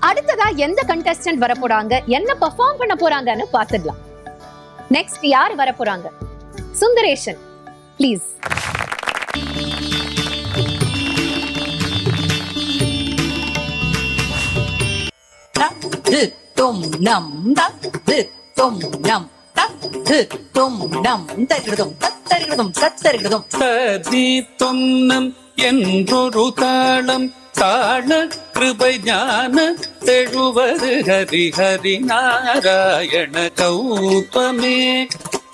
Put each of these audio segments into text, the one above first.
அடுத்ததா எந்த கண்டெஸ்டன்ட் வர போறாங்க, என்ன பெர்ஃபார்ம் பண்ண போறாங்கன்னு பாத்துடலாம். நெக்ஸ்ட் யார் வர போறாங்க? சுந்தரேஷன் ப்ளீஸ். தும் நம் தும் நம் தும் நம் தரிகிடதும் தத்தரிகிடதும் சத்தரிகிடதும் ததி தொன்னம் என்றொரு தாளம் தாள கிருபை ஞான தெழுவது ஹரி ஹரி நாராயண கௌபமே.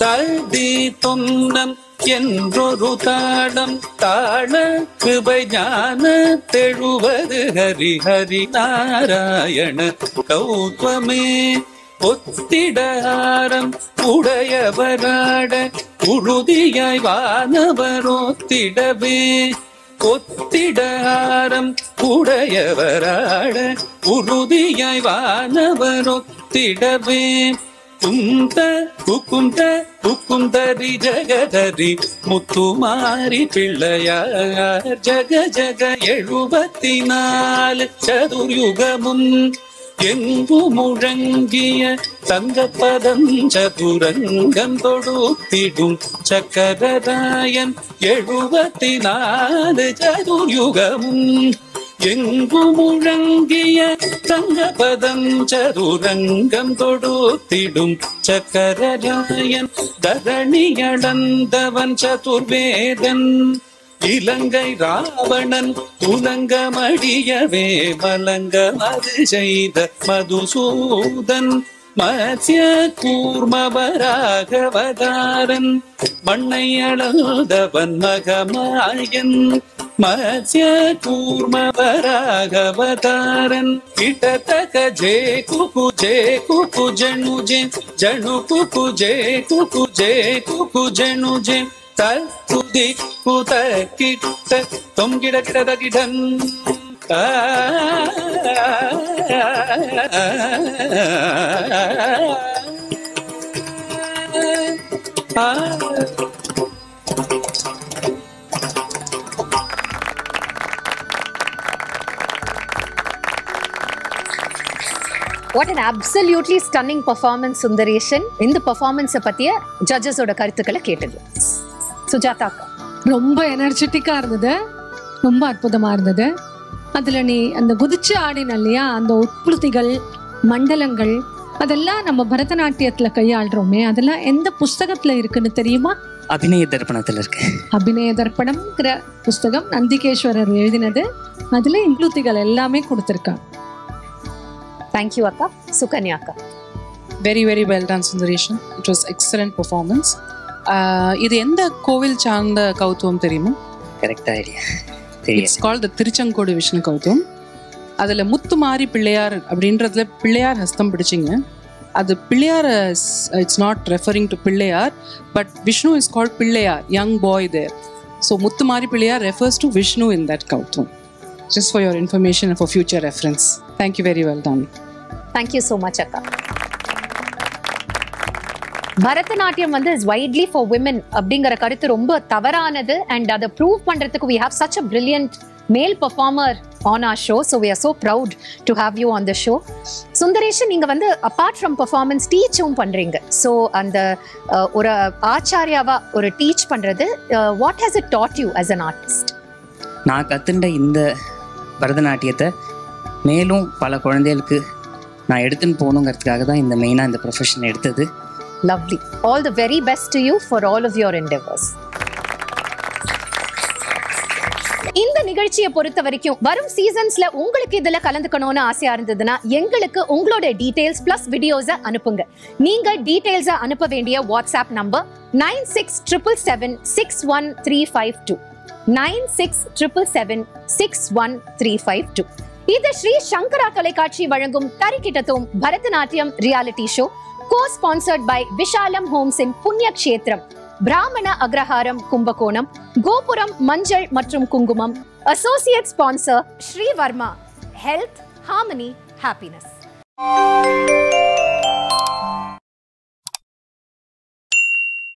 ததி தொன்னம் என்றொரு தாளம் தாள கிருபை ஞான தெழுவது ஹரி ஹரி நாராயண கௌபமே. ஒத்திடாரம் உடையவராட உறுதியாய் வானவரோத்திடவே. ஒத்திடாரம் உடையவராட உறுதியாய் வானவரோத்திடவே. குந்த குக்குந்த குக்குந்தரி ஜகதரி முத்துமாரி பிள்ளையார் ஜக ஜக 74 சதுர்யுகமும் எங்கு முழங்கிய தங்கப்பதம் சதுரங்கம் தொடுத்திடும் சக்கரராயன் 74 சதுர்யுகமும் எங்கு முழங்கிய தங்கப்பதம் சதுரங்கம் தொடுத்திடும் சக்கரராயன் தரணியளந்தவன் சதுர்வேதன். இலங்கை ராவணன் துலங்கமடியவே மலங்கமது செய்த மதுசூதன். மத்ய கூர்மவராகவதாரன் மண்ணை அளந்தவன் மகமாயன். மத்ய கூர்மவராகவதாரன் கிட்டத்தக ஜே குகு ஜனு ஜே ஜனு குகு ஜே ஜனு ஜே தத்துதி குத கிட்ட தொங்கிட கிடத கிடன். What an absolutely stunning performance, Sundareshan. இந்த பெர்ஃபார்மன்ஸை பத்திய ஜட்ஜஸோட கருத்துக்களை கேட்டது. சுஜாதா ரொம்ப எனர்ஜெட்டிக்கா இருந்தது, ரொம்ப அற்புதமா இருந்தது. அதுல நீ அந்த குதிச்சு ஆடின இல்லையா, அந்த உட்புழுத்திகள் மண்டலங்கள் அதெல்லாம் நம்ம பரதநாட்டியத்துல கையாளுறோமே, அதெல்லாம் எந்த புஸ்தகத்துல இருக்குன்னு தெரியுமா? அபிநய தர்ப்பணத்துல இருக்கு. அபிநய தர்ப்பணம்ங்கிற புஸ்தகம் நந்திகேஸ்வரர் எழுதினது. அதுல இன்க்ளூத்திகள் எல்லாமே கொடுத்திருக்காங்க. தேங்க்யூ அக்கா. சுகன்யா அக்கா. Very very well done Sundaresan. It was excellent performance. இது எந்த கோவில் சார்ந்த கௌத்துவம் தெரியுமா? Correct idea. It's called the Tiruchengode Vishnu கௌத்துவம். அதில் முத்துமாரி பிள்ளையார் அப்படின்றதுல பிள்ளையார் ஹஸ்தம் பிடிச்சிங்க. அது Pillaiyar, it's not referring to Pillaiyar, but Vishnu is called Pillaiyar, young boy there. So Muthumari Pillaiyar refers to Vishnu in that கௌத்துவம். Just for your information and for future reference. Thank you very well done. Thank you so much அக்கா. பரதநாட்டியம் வந்து is widely for women அப்படிங்கிற கருத்து ரொம்ப தவறானது. And அதை prove பண்றதுக்கு we have such a brilliant male performer on our show, so we are so proud to have you on the show. Sundaresan, நீங்க வந்து apart from performance டீச்சும் பண்றீங்க. ஸோ அந்த ஒரு ஆச்சாரியாவா ஒரு டீச் பண்றது, what has it taught you as an artist? நான் கற்றுண்ட இந்த பரதநாட்டியத்தை மேலும் பல குழந்தைகளுக்கு நான் எடுத்துன்னு போகணுங்கிறதுக்காக தான் இந்த மெயினாக இந்த ப்ரொஃபஷன் எடுத்தது. Lovely. All the very best to you for all of your endeavors. இந்த நிகழ்ச்சியை பொறுத்த வரைக்கும் வரும் சீசன்ஸ்ல உங்களுக்கு இதுல கலந்துக்கணும்னு ஆசையா இருந்ததுன்னா எங்களுக்கு உங்களோட டீடைல்ஸ் பிளஸ் வீடியோஸை அனுப்புங்க. நீங்க டீடைல்ஸை அனுப்ப வேண்டிய வாட்ஸ்அப் நம்பர் 9677761352. 9677761352. இது ஸ்ரீ சங்கரா தொலைக்காட்சி வழங்கும் தரிக்கிட்டதும் Bharatanatyam reality show, co-sponsored by Vishalam homes in புண்ணிய கஷேத்திரம், பிராமண அக்ரஹாரம் கும்பகோணம், கோபுரம் மஞ்சள் மற்றும் குங்குமம், associate sponsor Shri Varma, health, harmony, happiness.